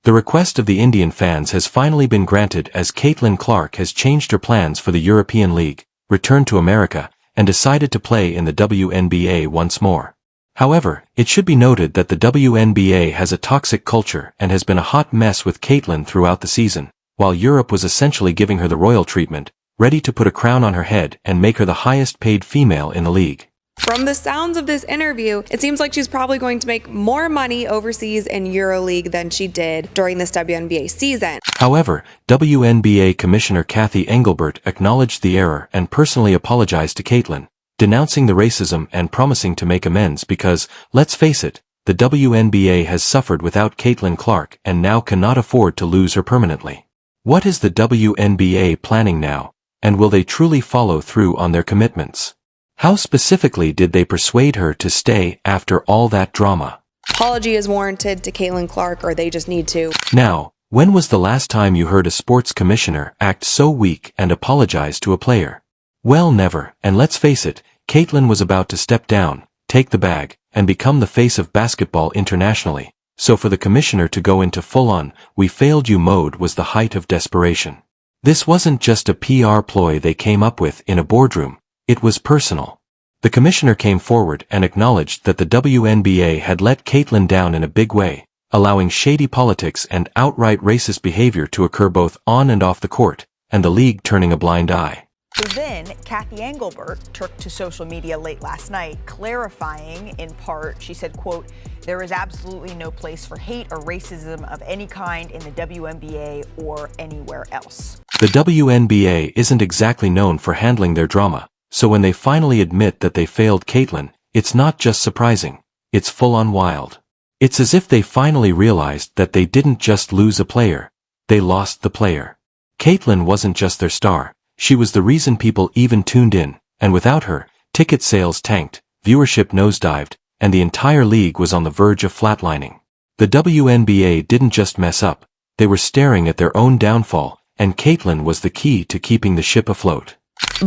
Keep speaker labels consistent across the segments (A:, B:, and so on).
A: The request of the Indian fans has finally been granted as Caitlin Clark has changed her plans for the European League, returned to America, and decided to play in the WNBA once more. However, it should be noted that the WNBA has a toxic culture and has been a hot mess with Caitlin throughout the season, while Europe was essentially giving her the royal treatment, ready to put a crown on her head and make her the highest paid female in the league.
B: From the sounds of this interview, it seems like she's probably going to make more money overseas in EuroLeague than she did during this WNBA season.
A: However, WNBA Commissioner Kathy Engelbert acknowledged the error and personally apologized to Caitlin, denouncing the racism and promising to make amends because, let's face it, the WNBA has suffered without Caitlin Clark and now cannot afford to lose her permanently. What is the WNBA planning now, and will they truly follow through on their commitments? How specifically did they persuade her to stay after all that drama?
B: Apology is warranted to Caitlin Clark, or they just need to.
A: Now, when was the last time you heard a sports commissioner act so weak and apologize to a player? Well, never, and let's face it, Caitlin was about to step down, take the bag, and become the face of basketball internationally, so for the commissioner to go into full-on, "we failed you" mode was the height of desperation. This wasn't just a PR ploy they came up with in a boardroom. It was personal. The commissioner came forward and acknowledged that the WNBA had let Caitlin down in a big way, allowing shady politics and outright racist behavior to occur both on and off the court, and the league turning a blind eye.
C: So then, Kathy Engelbert took to social media late last night, clarifying in part, she said, quote, "There is absolutely no place for hate or racism of any kind in the WNBA or anywhere else."
A: The WNBA isn't exactly known for handling their drama. So when they finally admit that they failed Caitlin, it's not just surprising, it's full-on wild. It's as if they finally realized that they didn't just lose a player, they lost the player. Caitlin wasn't just their star, she was the reason people even tuned in, and without her, ticket sales tanked, viewership nosedived, and the entire league was on the verge of flatlining. The WNBA didn't just mess up, they were staring at their own downfall, and Caitlin was the key to keeping the ship afloat.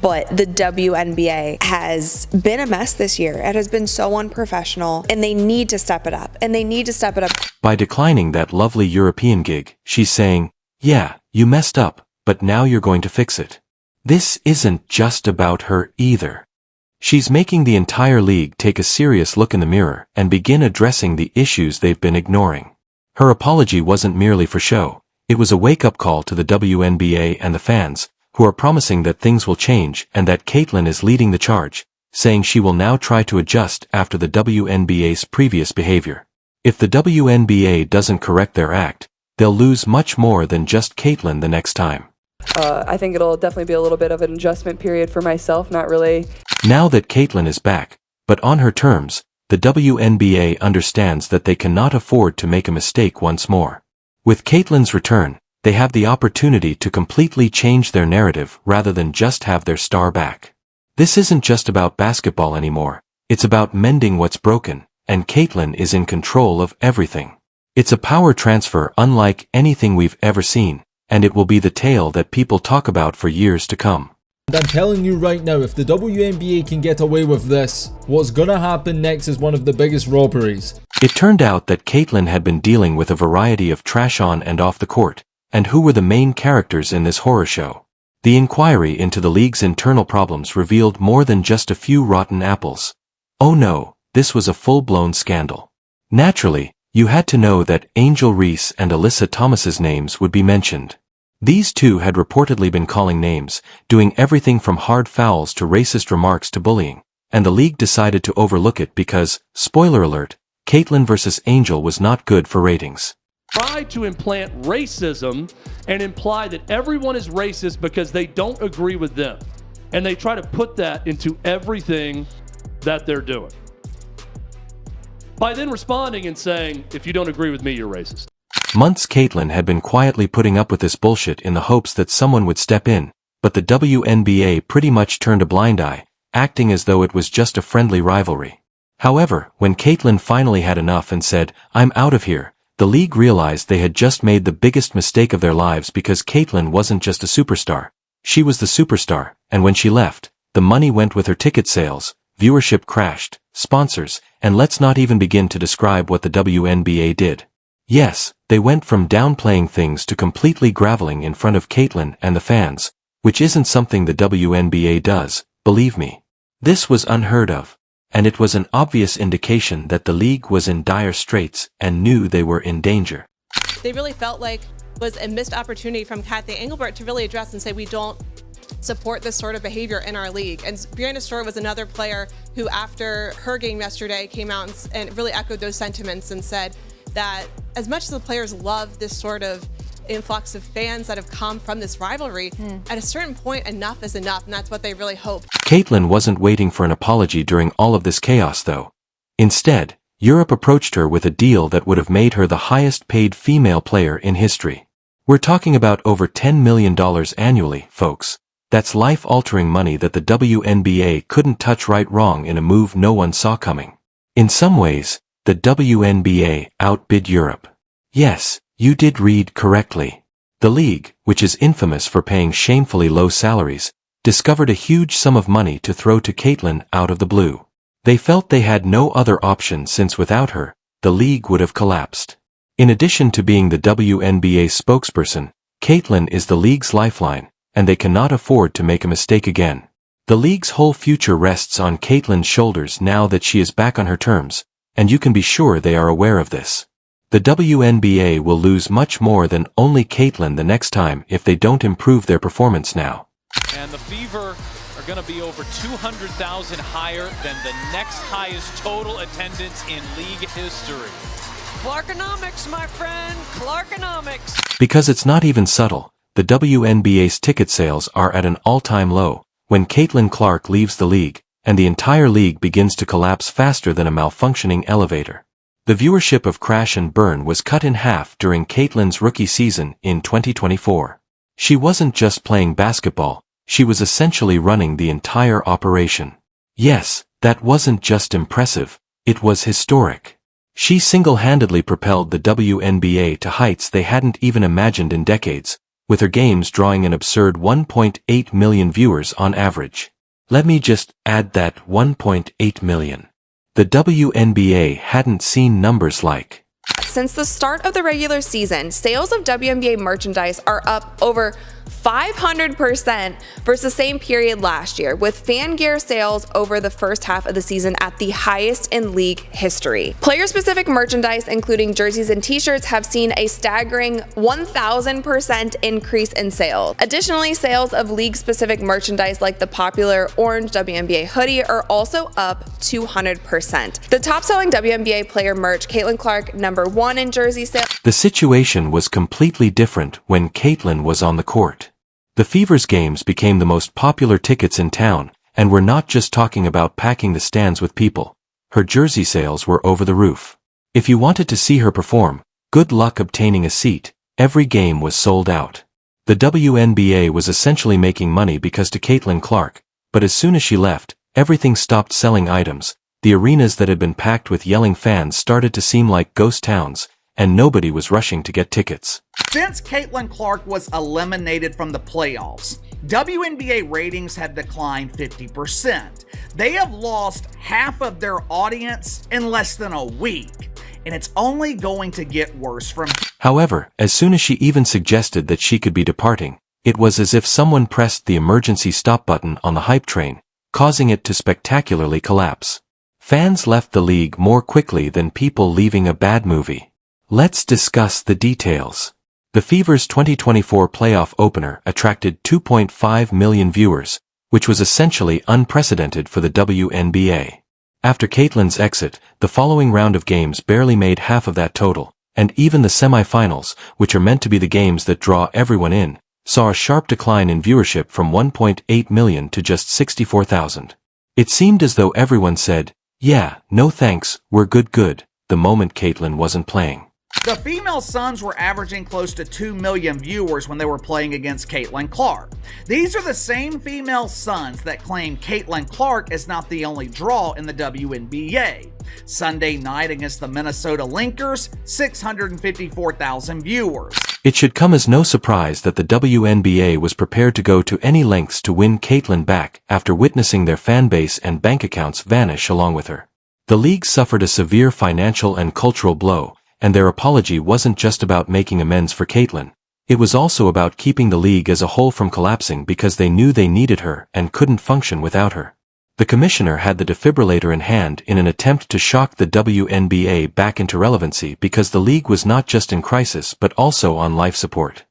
B: But the WNBA has been a mess this year. It has been so unprofessional, and they need to step it up, and they need to step it up.
A: By declining that lovely European gig, she's saying, "Yeah, you messed up, but now you're going to fix it." This isn't just about her either. She's making the entire league take a serious look in the mirror and begin addressing the issues they've been ignoring. Her apology wasn't merely for show, it was a wake-up call to the WNBA and the fans, who are promising that things will change and that Caitlin is leading the charge, saying she will now try to adjust after the WNBA's previous behavior. If the WNBA doesn't correct their act, they'll lose much more than just Caitlin the next time.
D: I think it'll definitely be a little bit of an adjustment period for myself, not really.
A: Now that Caitlin is back, but on her terms, the WNBA understands that they cannot afford to make a mistake once more. With Caitlin's return, they have the opportunity to completely change their narrative rather than just have their star back. This isn't just about basketball anymore, it's about mending what's broken, and Caitlin is in control of everything. It's a power transfer unlike anything we've ever seen, and it will be the tale that people talk about for years to come.
E: And I'm telling you right now, if the WNBA can get away with this, what's gonna happen next is one of the biggest robberies.
A: It turned out that Caitlin had been dealing with a variety of trash on and off the court, and who were the main characters in this horror show. The inquiry into the league's internal problems revealed more than just a few rotten apples. Oh no, this was a full-blown scandal. Naturally, you had to know that Angel Reese and Alyssa Thomas's names would be mentioned. These two had reportedly been calling names, doing everything from hard fouls to racist remarks to bullying, and the league decided to overlook it because, spoiler alert, Caitlin versus Angel was not good for ratings.
F: Try to implant racism and imply that everyone is racist because they don't agree with them. And they try to put that into everything that they're doing. By then responding and saying, "If you don't agree with me, you're racist."
A: Months Caitlin had been quietly putting up with this bullshit in the hopes that someone would step in, but the WNBA pretty much turned a blind eye, acting as though it was just a friendly rivalry. However, when Caitlin finally had enough and said, "I'm out of here," the league realized they had just made the biggest mistake of their lives because Caitlin wasn't just a superstar. She was the superstar, and when she left, the money went with her ticket sales, viewership crashed, sponsors, and let's not even begin to describe what the WNBA did. Yes, They went from downplaying things to completely graveling in front of Caitlyn and the fans, which isn't something the WNBA does, believe me. This was unheard of, and it was an obvious indication that the league was in dire straits and knew they were in danger.
G: They really felt like it was a missed opportunity from Kathy Engelbert to really address and say we don't support this sort of behavior in our league. And Brianna Stewart was another player who, after her game yesterday, came out and really echoed those sentiments and said that as much as the players love this sort of influx of fans that have come from this rivalry, at a certain point, enough is enough, and that's what they really hope.
A: Caitlyn wasn't waiting for an apology during all of this chaos, though. Instead, Europe approached her with a deal that would have made her the highest-paid female player in history. We're talking about over $10 million annually, folks. That's life-altering money that the WNBA couldn't touch right wrong in a move no one saw coming. In some ways, the WNBA outbid Europe. Yes, you did read correctly. The league, which is infamous for paying shamefully low salaries, discovered a huge sum of money to throw to Caitlyn out of the blue. They felt they had no other option since without her, the league would have collapsed. In addition to being the WNBA spokesperson, Caitlyn is the league's lifeline, and they cannot afford to make a mistake again. The league's whole future rests on Caitlyn's shoulders now that she is back on her terms, and you can be sure they are aware of this. The WNBA will lose much more than only Caitlyn the next time if they don't improve their performance now.
H: And the Fever are going to be over 200,000 higher than the next highest total attendance in league history. Clarkonomics, my friend, Clarkonomics.
A: Because it's not even subtle, the WNBA's ticket sales are at an all-time low when Caitlyn Clark leaves the league, and the entire league begins to collapse faster than a malfunctioning elevator. The viewership of Crash and Burn was cut in half during Caitlyn's rookie season in 2024. She wasn't just playing basketball, she was essentially running the entire operation. Yes, that wasn't just impressive, it was historic. She single-handedly propelled the WNBA to heights they hadn't even imagined in decades, with her games drawing an absurd 1.8 million viewers on average. Let me just add that 1.8 million. The WNBA hadn't seen numbers like.
B: Since the start of the regular season, sales of WNBA merchandise are up over 500% versus the same period last year, with fan gear sales over the first half of the season at the highest in league history. Player-specific merchandise, including jerseys and t-shirts, have seen a staggering 1,000% increase in sales. Additionally, sales of league-specific merchandise like the popular orange WNBA hoodie are also up 200%. The top-selling WNBA player merch, Caitlyn Clark, #1 in jersey sales.
A: The situation was completely different when Caitlyn was on the court. The Fever's games became the most popular tickets in town, and we're not just talking about packing the stands with people. Her jersey sales were over the roof. If you wanted to see her perform, good luck obtaining a seat. Every game was sold out. The WNBA was essentially making money because to Caitlyn Clark, but as soon as she left, everything stopped selling items. The arenas that had been packed with yelling fans started to seem like ghost towns, and nobody was rushing to get tickets.
I: Since Caitlyn Clark was eliminated from the playoffs, WNBA ratings have declined 50%. They have lost half of their audience in less than a week, and it's only going to get worse from here.
A: However, as soon as she even suggested that she could be departing, it was as if someone pressed the emergency stop button on the hype train, causing it to spectacularly collapse. Fans left the league more quickly than people leaving a bad movie. Let's discuss the details. The Fever's 2024 playoff opener attracted 2.5 million viewers, which was essentially unprecedented for the WNBA. After Caitlyn's exit, the following round of games barely made half of that total, and even the semifinals, which are meant to be the games that draw everyone in, saw a sharp decline in viewership from 1.8 million to just 64,000. It seemed as though everyone said, "Yeah, no thanks, we're good," the moment Caitlyn wasn't playing.
I: The female Suns were averaging close to 2 million viewers when they were playing against Caitlyn Clark. These are the same female Suns that claim Caitlyn Clark is not the only draw in the WNBA. Sunday night against the Minnesota Lynx, 654,000 viewers.
A: It should come as no surprise that the WNBA was prepared to go to any lengths to win Caitlyn back after witnessing their fan base and bank accounts vanish along with her. The league suffered a severe financial and cultural blow, and their apology wasn't just about making amends for Caitlyn. It was also about keeping the league as a whole from collapsing because they knew they needed her and couldn't function without her. The commissioner had the defibrillator in hand in an attempt to shock the WNBA back into relevancy because the league was not just in crisis but also on life support.